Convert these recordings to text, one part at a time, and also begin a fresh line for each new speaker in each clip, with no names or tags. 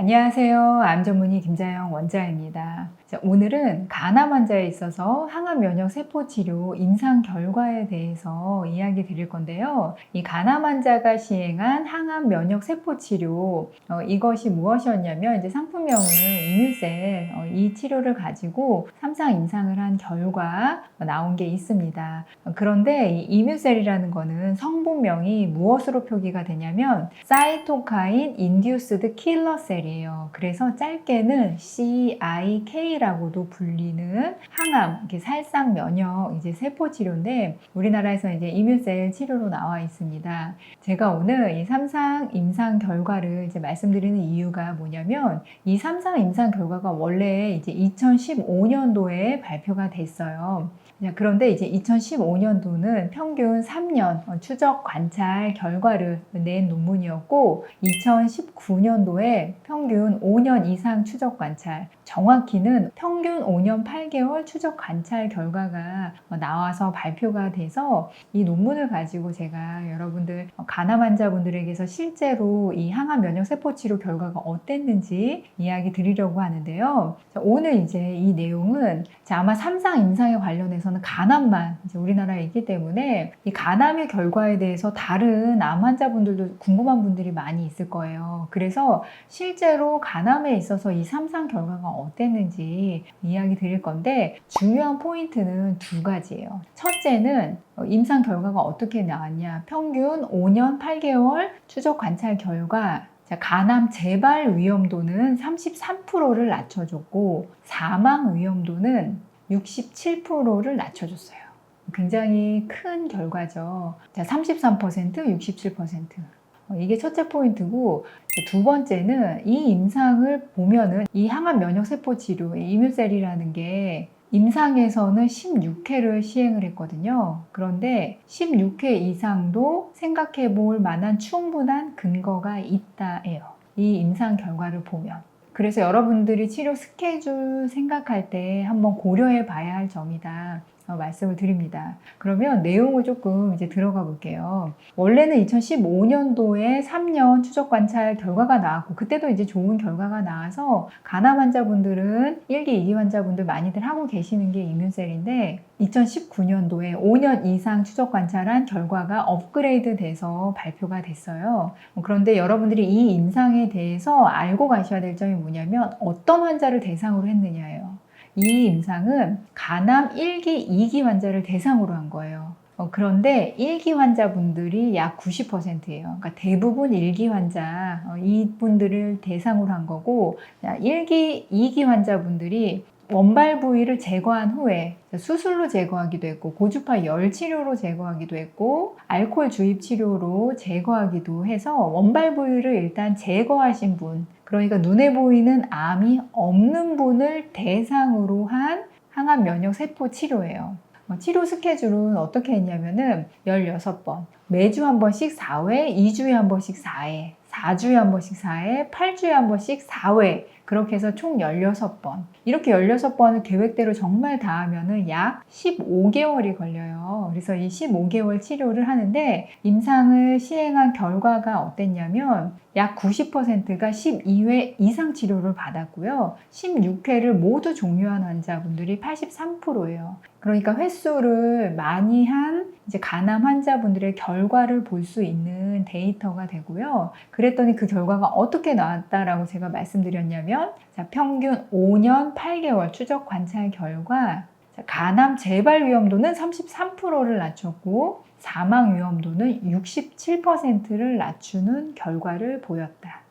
안녕하세요. 암 전문의 김자영 원장입니다. 오늘은 간암 환자에 있어서 항암 면역 세포 치료 임상 결과에 대해서 이야기 드릴 건데요. 이 간암 환자가 시행한 항암 면역 세포 치료, 이것이 무엇이었냐면 이제 상품명은 이뮤셀, 이 치료를 가지고 3상 임상을 한 결과 나온 게 있습니다. 그런데 이 이뮤셀이라는 거는 성분명이 무엇으로 표기가 되냐면 사이토카인 인듀스드 킬러 셀이에요. 그래서 짧게는 CIK라고도 불리는 항암, 이렇게 살상 면역 이제 세포 치료인데 우리나라에서 이제 이뮤셀 치료로 나와 있습니다. 제가 오늘 이 3상 임상 결과를 이제 말씀드리는 이유가 뭐냐면 이 3상 임상 결과가 원래 이제 2015년도에 발표가 됐어요. 그런데 이제 2015년도는 평균 3년 추적 관찰 결과를 낸 논문이었고 2019년도에 평균 5년 이상 추적 관찰, 정확히는 평균 5년 8개월 추적 관찰 결과가 나와서 발표가 돼서 이 논문을 가지고 제가 여러분들 간암 환자분들에게서 실제로 이 항암 면역 세포 치료 결과가 어땠는지 이야기 드리려고 하는데요. 오늘 이제 이 내용은 아마 3상 임상에 관련해서는 간암만 이제 우리나라에 있기 때문에 이 간암의 결과에 대해서 다른 암 환자분들도 궁금한 분들이 많이 있을 거예요. 그래서 실제로 간암에 있어서 이 3상 결과가 어땠는지 이야기 드릴 건데 중요한 포인트는 두 가지예요. 첫째는 임상 결과가 어떻게 나왔냐. 평균 5년 8개월 추적 관찰 결과 간암 재발 위험도는 33%를 낮춰줬고 사망 위험도는 67%를 낮춰줬어요. 굉장히 큰 결과죠. 33%, 67%. 이게 첫째 포인트고 두 번째는 이 임상을 보면은 이 항암 면역 세포 치료, 이뮤셀이라는 게 임상에서는 16회를 시행을 했거든요. 그런데 16회 이상도 생각해 볼 만한 충분한 근거가 있다예요. 이 임상 결과를 보면. 그래서 여러분들이 치료 스케줄 생각할 때 한번 고려해 봐야 할 점이다. 말씀을 드립니다. 그러면 내용을 조금 이제 들어가 볼게요. 원래는 2015년도에 3년 추적 관찰 결과가 나왔고 그때도 이제 좋은 결과가 나와서 간암 환자분들은 1기, 2기 환자분들 많이들 하고 계시는 게 이뮤셀인데 2019년도에 5년 이상 추적 관찰한 결과가 업그레이드 돼서 발표가 됐어요. 그런데 여러분들이 이 임상에 대해서 알고 가셔야 될 점이 뭐냐면 어떤 환자를 대상으로 했느냐예요. 이 임상은 간암 1기, 2기 환자를 대상으로 한 거예요. 그런데 1기 환자분들이 약 90%예요. 그러니까 대부분 1기 환자, 이분들을 대상으로 한 거고 1기, 2기 환자분들이 원발 부위를 제거한 후에 수술로 제거하기도 했고 고주파 열 치료로 제거하기도 했고 알코올 주입 치료로 제거하기도 해서 원발 부위를 일단 제거하신 분, 그러니까 눈에 보이는 암이 없는 분을 대상으로 한 항암 면역 세포 치료예요. 치료 스케줄은 어떻게 했냐면은 16번, 매주 한 번씩 4회, 2주에 한 번씩 4회, 4주에 한 번씩 4회, 8주에 한 번씩 4회, 그렇게 해서 총 16번. 이렇게 16번을 계획대로 정말 다 하면은 약 15개월이 걸려요. 그래서 이 15개월 치료를 하는데 임상을 시행한 결과가 어땠냐면 약 90%가 12회 이상 치료를 받았고요. 16회를 모두 종료한 환자분들이 83%예요. 그러니까 횟수를 많이 한 이제 간암 환자분들의 결과를 볼 수 있는 데이터가 되고요. 그랬더니 그 결과가 어떻게 나왔다라고 제가 말씀드렸냐면 평균 5년 8개월 추적 관찰 결과 간암 재발 위험도는 33%를 낮췄고 사망 위험도는 67%를 낮추는 결과를 보였다.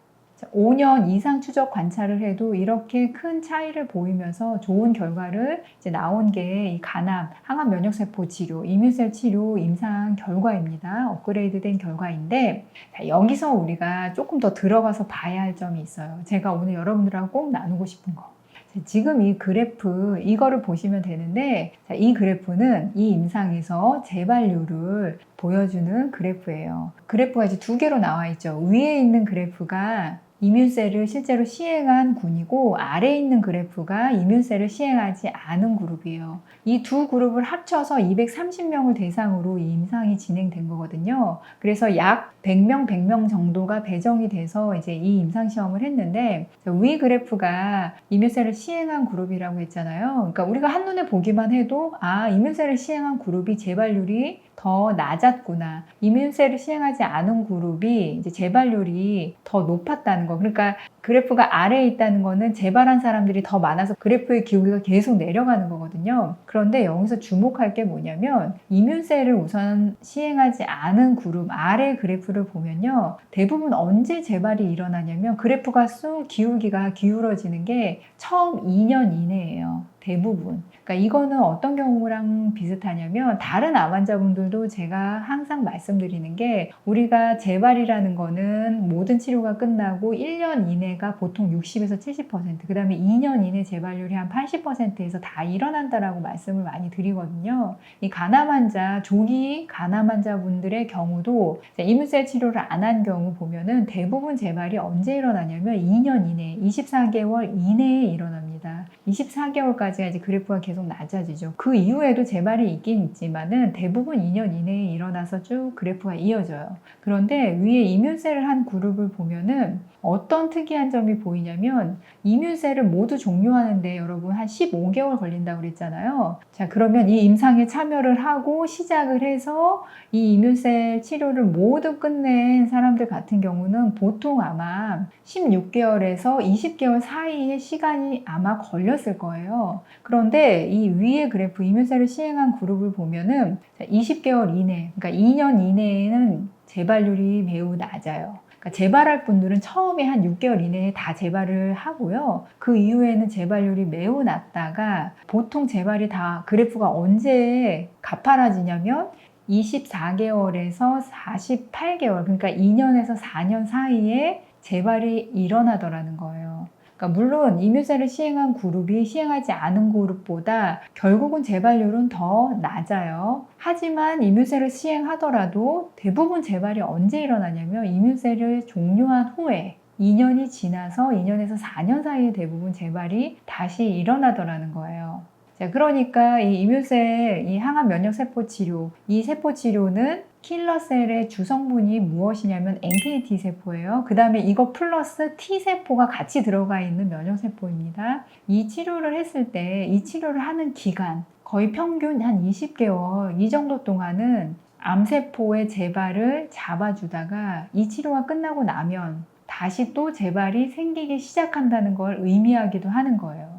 5년 이상 추적 관찰을 해도 이렇게 큰 차이를 보이면서 좋은 결과를 이제 나온 게 이 간암, 항암 면역세포 치료, 이뮤셀 치료 임상 결과입니다. 업그레이드된 결과인데 여기서 우리가 조금 더 들어가서 봐야 할 점이 있어요. 제가 오늘 여러분들하고 꼭 나누고 싶은 거. 지금 이 그래프 이거를 보시면 되는데 이 그래프는 이 임상에서 재발률을 보여주는 그래프예요. 그래프가 이제 두 개로 나와 있죠. 위에 있는 그래프가 이뮨셀을 실제로 시행한 군이고, 아래에 있는 그래프가 이뮨셀을 시행하지 않은 그룹이에요. 이 두 그룹을 합쳐서 230명을 대상으로 이 임상이 진행된 거거든요. 그래서 약 100명 정도가 배정이 돼서 이제 이 임상 시험을 했는데, 위 그래프가 이뮨셀을 시행한 그룹이라고 했잖아요. 그러니까 우리가 한눈에 보기만 해도 이뮨셀을 시행한 그룹이 재발률이 더 낮았구나. 이뮨셀을 시행하지 않은 그룹이 이제 재발률이 더 높았다는 거. 그러니까 그래프가 아래에 있다는 거는 재발한 사람들이 더 많아서 그래프의 기울기가 계속 내려가는 거거든요. 그런데 여기서 주목할 게 뭐냐면 이뮨셀을 우선 시행하지 않은 그룹 아래 그래프를 보면요. 대부분 언제 재발이 일어나냐면 그래프가 쑥 기울기가 기울어지는 게 처음 2년 이내예요. 대부분. 그러니까 이거는 어떤 경우랑 비슷하냐면 다른 암 환자분들도 제가 항상 말씀드리는 게 우리가 재발이라는 거는 모든 치료가 끝나고 1년 이내가 보통 60에서 70%, 그 다음에 2년 이내 재발률이 한 80%에서 다 일어난다라고 말씀을 많이 드리거든요. 이 간암 환자, 조기 간암 환자분들의 경우도 이뮨셀 치료를 안 한 경우 보면은 대부분 재발이 언제 일어나냐면 2년 이내, 24개월 이내에 일어납니다. 24개월까지가 이제 그래프가 계속 낮아지죠. 그 이후에도 재발이 있긴 있지만은 대부분 2년 이내에 일어나서 쭉 그래프가 이어져요. 그런데 위에 이뮨셀을 한 그룹을 보면은 어떤 특이한 점이 보이냐면 이뮨셀을 모두 종료하는데 여러분 한 15개월 걸린다고 그랬잖아요. 자, 그러면 이 임상에 참여를 하고 시작을 해서 이 이뮨셀 치료를 모두 끝낸 사람들 같은 경우는 보통 아마 16개월에서 20개월 사이의 시간이 아마 걸렸을 거예요. 그런데 이 위에 그래프 이뮨셀을 시행한 그룹을 보면은 20개월 이내, 그러니까 2년 이내에는 재발률이 매우 낮아요. 그러니까 재발할 분들은 처음에 한 6개월 이내에 다 재발을 하고요. 그 이후에는 재발률이 매우 낮다가 보통 재발이 다 그래프가 언제 가파라지냐면 24개월에서 48개월, 그러니까 2년에서 4년 사이에 재발이 일어나더라는 거예요. 그러니까 물론 이뮨셀을 시행한 그룹이 시행하지 않은 그룹보다 결국은 재발률은 더 낮아요. 하지만 이뮨셀을 시행하더라도 대부분 재발이 언제 일어나냐면 이뮨셀을 종료한 후에 2년이 지나서 2년에서 4년 사이에 대부분 재발이 다시 일어나더라는 거예요. 자, 그러니까 이 이뮨셀, 이 항암 면역 세포 치료, 이 세포 치료는 킬러셀의 주성분이 무엇이냐면 NKT 세포예요. 그 다음에 이거 플러스 T 세포가 같이 들어가 있는 면역 세포입니다. 이 치료를 했을 때 이 치료를 하는 기간 거의 평균 한 20개월 이 정도 동안은 암세포의 재발을 잡아주다가 이 치료가 끝나고 나면 다시 또 재발이 생기기 시작한다는 걸 의미하기도 하는 거예요.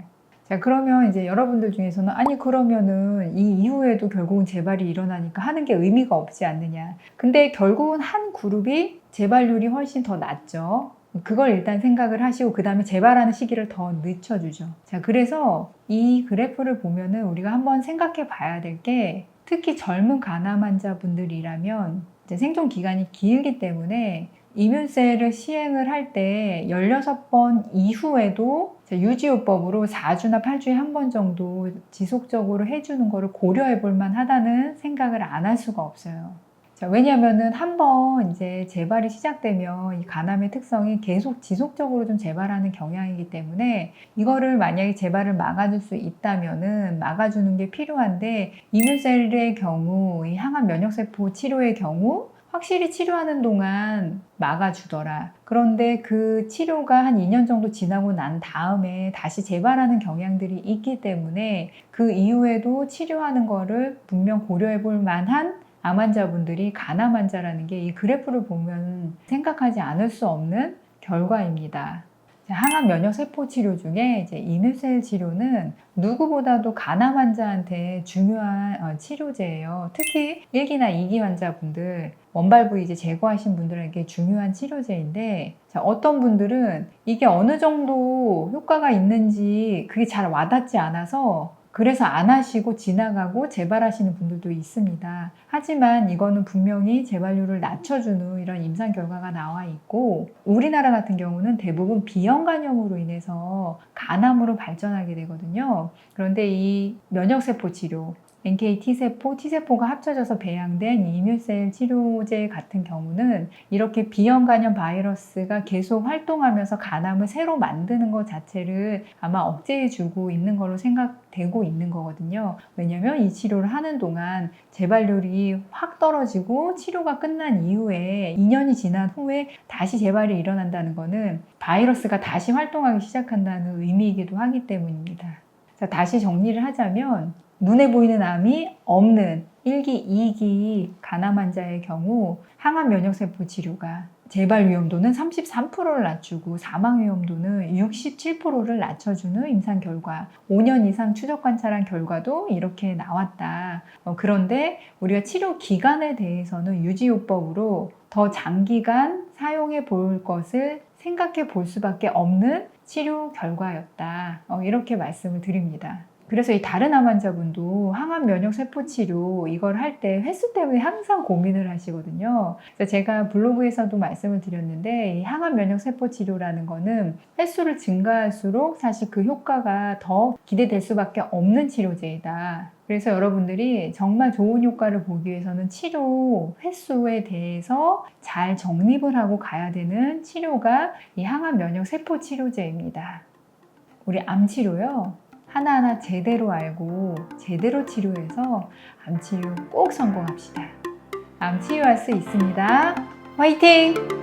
자, 그러면 이제 여러분들 중에서는 아니 그러면은 이 이후에도 결국은 재발이 일어나니까 하는 게 의미가 없지 않느냐. 근데 결국은 한 그룹이 재발률이 훨씬 더 낮죠. 그걸 일단 생각을 하시고 그 다음에 재발하는 시기를 더 늦춰주죠. 자, 그래서 이 그래프를 보면은 우리가 한번 생각해 봐야 될 게 특히 젊은 간암 환자분들이라면 이제 생존 기간이 길기 때문에 이뮨셀을 시행을 할 때 16번 이후에도 유지요법으로 4주나 8주에 한 번 정도 지속적으로 해주는 거를 고려해 볼 만하다는 생각을 안 할 수가 없어요. 자, 왜냐면은 한번 이제 재발이 시작되면 이 간암의 특성이 계속 지속적으로 좀 재발하는 경향이기 때문에 이거를 만약에 재발을 막아줄 수 있다면은 막아주는 게 필요한데 이뮨셀의 경우, 이 항암 면역세포 치료의 경우 확실히 치료하는 동안 막아주더라. 그런데 그 치료가 한 2년 정도 지나고 난 다음에 다시 재발하는 경향들이 있기 때문에 그 이후에도 치료하는 거를 분명 고려해 볼 만한 암 환자분들이 간암 환자라는 게 이 그래프를 보면 생각하지 않을 수 없는 결과입니다. 항암 면역 세포 치료 중에 이제 이뮨셀 치료는 누구보다도 간암 환자한테 중요한 치료제예요. 특히 1기나 2기 환자분들, 원발 부위 이제 제거하신 분들에게 중요한 치료제인데, 자, 어떤 분들은 이게 어느 정도 효과가 있는지 그게 잘 와닿지 않아서 그래서 안 하시고 지나가고 재발하시는 분들도 있습니다. 하지만 이거는 분명히 재발률을 낮춰주는 이런 임상 결과가 나와 있고, 우리나라 같은 경우는 대부분 비형 간염으로 인해서 간암으로 발전하게 되거든요. 그런데 이 면역세포 치료, NK T세포, T세포가 합쳐져서 배양된 이 이뮤셀 치료제 같은 경우는 이렇게 비형 간염 바이러스가 계속 활동하면서 간암을 새로 만드는 것 자체를 아마 억제해주고 있는 걸로 생각되고 있는 거거든요. 왜냐하면 이 치료를 하는 동안 재발률이 확 떨어지고 치료가 끝난 이후에 2년이 지난 후에 다시 재발이 일어난다는 거는 바이러스가 다시 활동하기 시작한다는 의미이기도 하기 때문입니다. 자, 다시 정리를 하자면 눈에 보이는 암이 없는 1기, 2기 간암 환자의 경우 항암 면역세포 치료가 재발 위험도는 33%를 낮추고 사망 위험도는 67%를 낮춰주는 임상 결과, 5년 이상 추적 관찰한 결과도 이렇게 나왔다. 그런데 우리가 치료 기간에 대해서는 유지요법으로 더 장기간 사용해 볼 것을 생각해 볼 수밖에 없는 치료 결과였다. 이렇게 말씀을 드립니다. 그래서 이 다른 암 환자분도 항암 면역 세포 치료 이걸 할 때 횟수 때문에 항상 고민을 하시거든요. 그래서 제가 블로그에서도 말씀을 드렸는데 이 항암 면역 세포 치료라는 거는 횟수를 증가할수록 사실 그 효과가 더 기대될 수밖에 없는 치료제이다. 그래서 여러분들이 정말 좋은 효과를 보기 위해서는 치료 횟수에 대해서 잘 정립을 하고 가야 되는 치료가 이 항암 면역 세포 치료제입니다. 우리 암 치료요. 하나하나 제대로 알고 제대로 치료해서 암 치료 꼭 성공합시다. 암 치유할 수 있습니다. 화이팅!